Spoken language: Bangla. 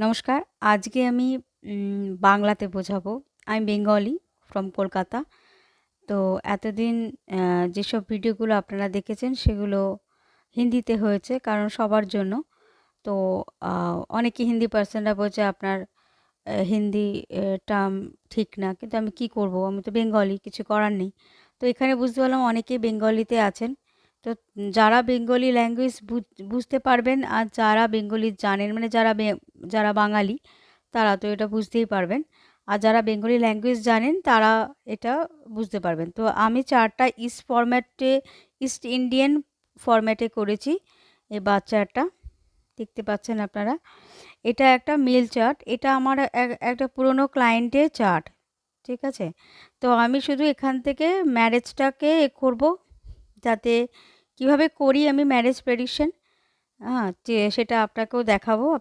নমস্কার। আজকে আমি বাংলাতে বোঝাবো। আমি বেঙ্গলি ফ্রম কলকাতা। তো এতদিন যেসব ভিডিওগুলো আপনারা দেখেছেন সেগুলো হিন্দিতে হয়েছে, কারণ সবার জন্য। তো অনেকে হিন্দি পার্সনরা বলছে আপনার হিন্দি টার্ম ঠিক না, কিন্তু আমি কি করব, আমি তো বেঙ্গলি, কিছু করার নেই। তো এখানে বুঝতে পারলাম অনেকেই বেঙ্গলিতে আছেন। তো যারা বেঙ্গলি ল্যাঙ্গুয়েজ বুঝতে পারবেন আর যারা বেঙ্গলি জানেন, মানে যারা বাঙালি, তারা তো এটা বুঝতেই পারবেন। আর যারা বেঙ্গলি ল্যাঙ্গুয়েজ জানেন তারা এটা বুঝতে পারবেন। তো আমি চার্টটা ইস্ট ইন্ডিয়ান ফরম্যাটে করেছি। এই চার্টটা দেখতে পাচ্ছেন আপনারা। এটা একটা মেল চার্ট। এটা আমার একটা পুরনো ক্লায়েন্টের চার্ট। ঠিক আছে? তো আমি শুধু এখান থেকে ম্যারেজটাকে করব, যাতে কিভাবে করি আমি ম্যারেজ প্রেডিকশন, হ্যাঁ, যে সেটা আপনাকেও দেখাবো।